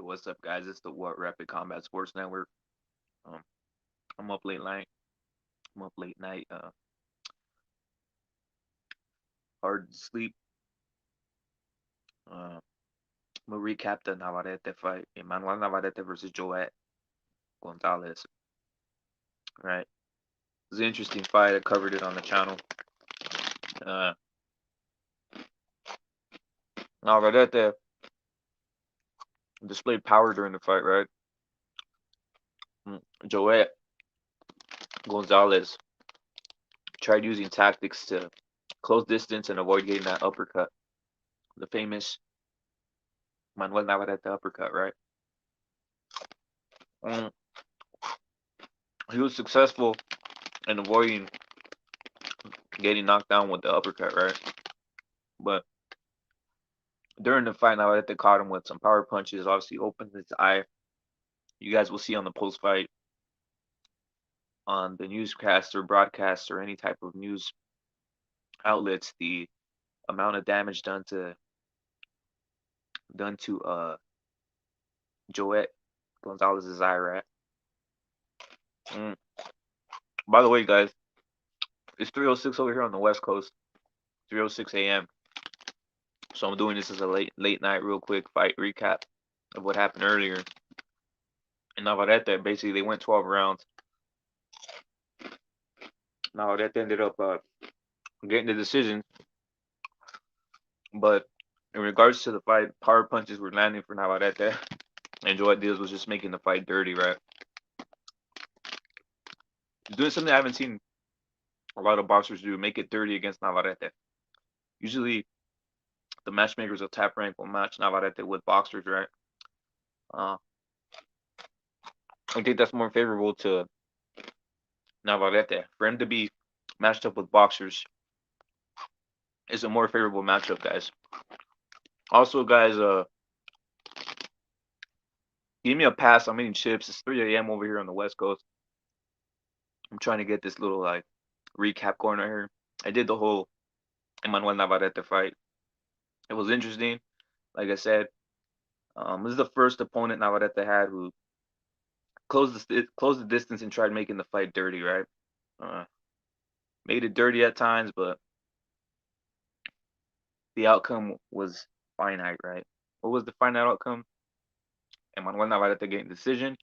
What's up, guys? It's the What Rapid Combat Sports Network. Um, I'm up late night. I'm up late night. Hard to sleep. I'm gonna recap the Navarrete fight. Emanuel Navarrete versus Joet Gonzalez. Right. It was an interesting fight. I covered it on the channel. Uh, Navarrete displayed power during the fight. Right. Joet Gonzalez tried using tactics to close distance and avoid getting that uppercut. The famous Manuel Navarrete uppercut. Right. Um, he was successful in avoiding getting knocked down with the uppercut, right? But during the fight, now that they caught him with some power punches, obviously opened his eye. You guys will see on the post fight on the newscast or broadcast or any type of news outlets the amount of damage done to Joet Gonzalez's eye, right? Mm. By the way, guys, it's 3:06 over here on the West Coast, 3:06 a.m. So I'm doing this as a late night, real quick fight recap of what happened earlier. And Navarrete, basically, they went 12 rounds. Navarrete ended up getting the decision. But in regards to the fight, power punches were landing for Navarrete, and Joet Diaz was just making the fight dirty, right? He's doing something I haven't seen a lot of boxers do, make it dirty against Navarrete. Usually, the matchmakers of Top Rank will match Navarrete with boxers, right? Uh, I think that's more favorable to Navarrete. For him to be matched up with boxers is a more favorable matchup, guys. Also, guys, give me a pass. I'm eating chips. It's 3 a.m. over here on the West Coast. I'm trying to get this little like recap going right here. I did the whole Emanuel Navarrete fight. It was interesting. Like I said, this is the first opponent Navarrete had who closed the distance and tried making the fight dirty, right? Uh, Made it dirty at times, but the outcome was finite, right? What was the finite outcome? Emanuel Navarrete getting decision,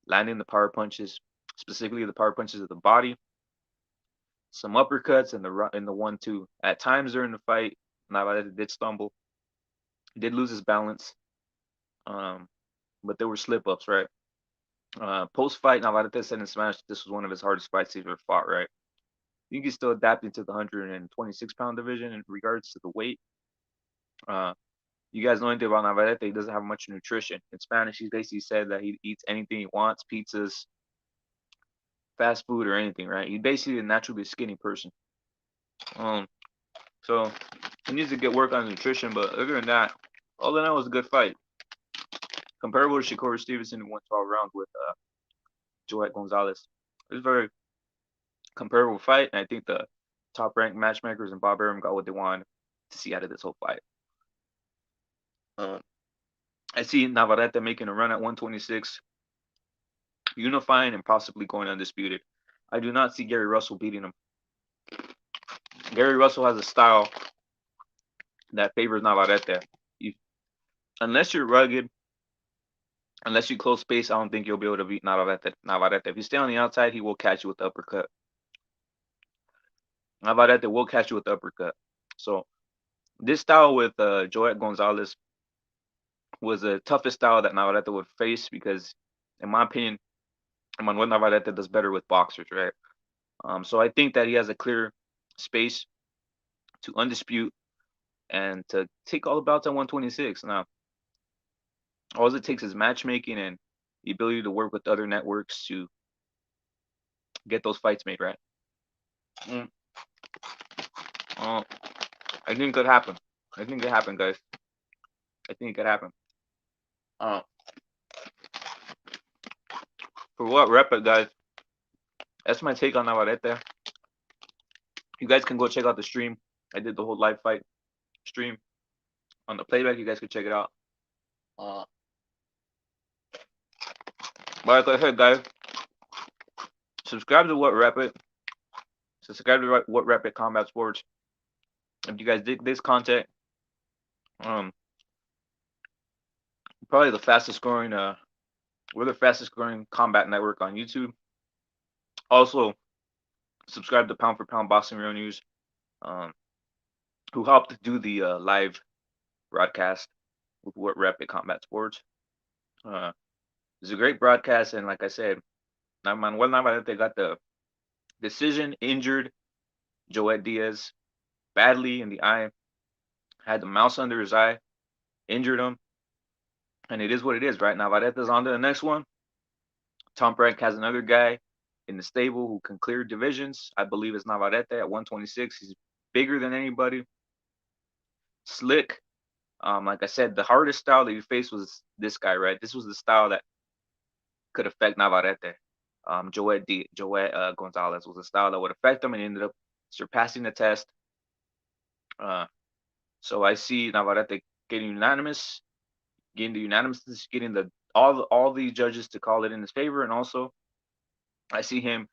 landing the power punches, specifically the power punches of the body, some uppercuts, and the 1-2. At times during the fight, Navarrete did stumble, did lose his balance, um, but there were slip ups, right? Post fight, Navarrete said in Smash this was one of his hardest fights he's ever fought, right? I think he's still adapting to the 126-pound division in regards to the weight. Uh, you guys know anything about Navarrete? He doesn't have much nutrition. In Spanish, he basically said that he eats anything he wants, pizzas, fast food, or anything, right? He's basically a naturally skinny person. Um, so he needs to get work on nutrition, but other than that, all in all, it was a good fight. Comparable to Shakur Stevenson who won 12 rounds with Joet Gonzalez. It was a very comparable fight, and I think the top ranked matchmakers and Bob Arum got what they wanted to see out of this whole fight. Um, I see Navarrete making a run at 126, unifying and possibly going undisputed. I do not see Gary Russell beating him. Gary Russell has a style that favors Navarrete. You, unless you're rugged, unless you close space, I don't think you'll be able to beat Navarrete. If you stay on the outside, he will catch you with the uppercut. Navarrete will catch you with the uppercut. So this style with Joet Gonzalez was the toughest style that Navarrete would face because, in my opinion, Manuel Navarrete does better with boxers, right? So I think that he has a clear space to undispute and to take all the bouts at 126. Now, all it takes is matchmaking and the ability to work with other networks to get those fights made, right? Mm. Uh, I think it could happen. I think it could happen, guys. I think it could happen. Uh, for what rep it, guys? That's my take on Navarrete. You guys can go check out the stream. I did the whole live fight stream on the playback. You guys can check it out. Uh, But like I said, guys, subscribe to What Rep It. Subscribe to What Rep It Combat Sports. If you guys dig this content, um, probably the fastest growing. We're the fastest growing combat network on YouTube. Also, subscribe to Pound for Pound Boxing Real News, um, who helped do the live broadcast with What Rep It Combat Sports. It's a great broadcast, and like I said, Manuel Navarrete got the decision, injured Joet Diaz badly in the eye, had the mouse under his eye, injured him, and it is what it is, right? Navarrete's on to the next one. Tom Frank has another guy in the stable who can clear divisions. I believe it's Navarrete at 126. He's bigger than anybody. Slick. Like I said, the hardest style that he faced was this guy, right? This was the style that could affect Navarrete. Joet Gonzalez was a style that would affect him and ended up surpassing the test. So I see Navarrete getting unanimous, getting the unanimous, getting the all the judges to call it in his favor, and also I see him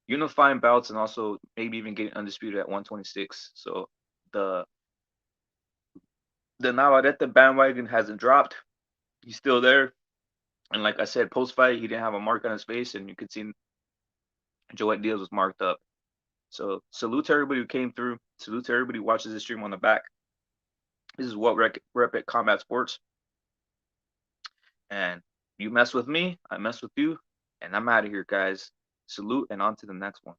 unifying bouts and also maybe even getting undisputed at 126. So the Navarrete bandwagon hasn't dropped. He's still there. And like I said, post fight, he didn't have a mark on his face, and you could see Joet Diaz was marked up. So salute to everybody who came through. Salute to everybody who watches this stream on the back. This is What Rep It Combat Sports. And you mess with me, I mess with you, and I'm out of here, guys. Salute and on to the next one.